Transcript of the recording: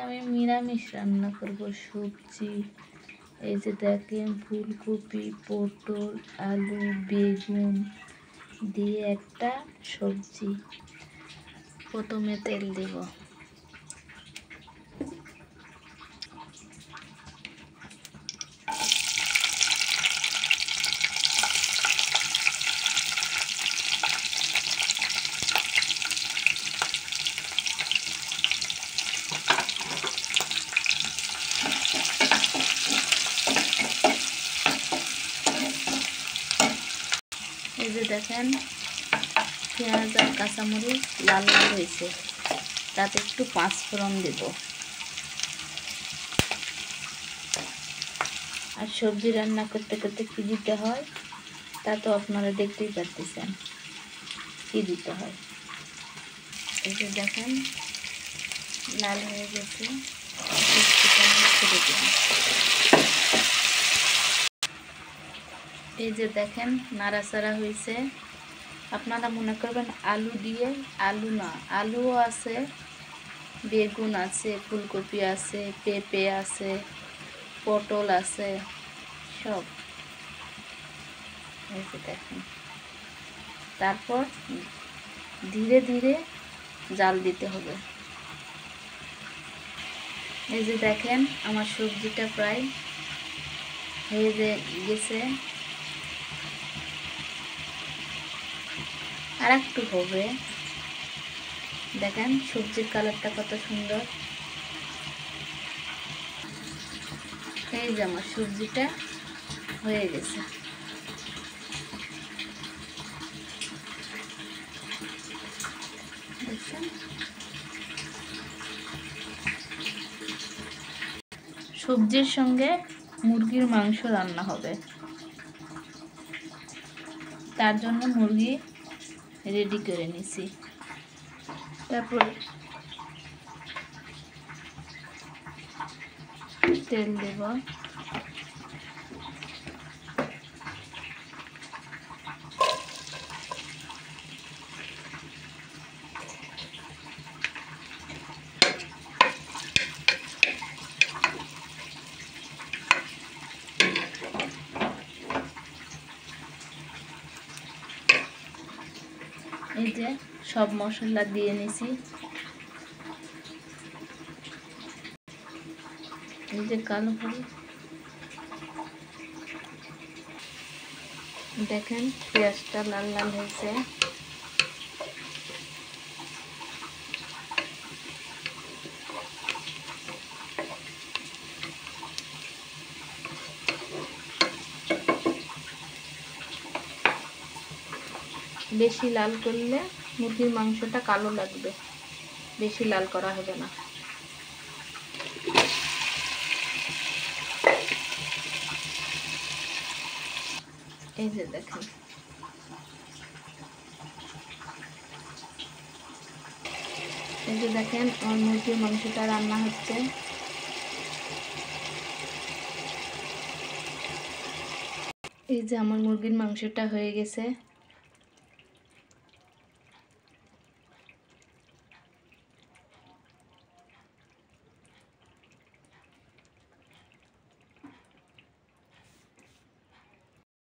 আমি নিরামিষ রান্না করব, সবজি। এই যে দেখেন ফুলকপি, পটল, আলু, বেগুন দিয়ে একটা সবজি। প্রথমে তেল দেব। এই যে দেখেন পেঁয়াজ আর কাঁচামরিচ লাল লাল হয়েছে, তাতে একটু পাঁচফোড়ন দেব। আর সবজি রান্না করতে করতে কী দিতে হয় তা তো আপনারা দেখতেই পারতেছেন কী দিতে হয়। এই যে দেখেন লাল হয়ে গেছে, ছেড়ে দিলাম। এই যে দেখেন নাড়াচাড়া হয়েছে। আপনারা মনে করবেন আলু দিয়ে, আলু না, আলুও আছে, বেগুন আছে, ফুলকপি আছে, পেঁপে আছে, পটল আছে, সব। এই যে দেখেন, তারপর ধীরে ধীরে জাল দিতে হবে। এই যে দেখেন আমার সবজিটা প্রায় হয়ে গেছে, আর একটু হবে। দেখেন সবজির কালারটা কত সুন্দর। এই যে আমার সবজিটা হয়ে গেছে। দেখছেন, সবজির সঙ্গে মুরগির মাংস রান্না হবে, তার জন্য মুরগি রেডি করে নিছি। তারপর তেল দেব। এই যে সব মশলা দিয়ে নিছি। এই যে কালো হলুদ, দেখেন পেঁয়াজটা লাল লাল হয়েছে। বেশি লাল করলে মুরগির মাংসটা কালো লাগবে, বেশি লাল করা হবে না। এই যে দেখেন, এই যে দেখেন আমার মুরগির মাংসটা রান্না হচ্ছে। এই যে আমার মুরগির মাংসটা হয়ে গেছে।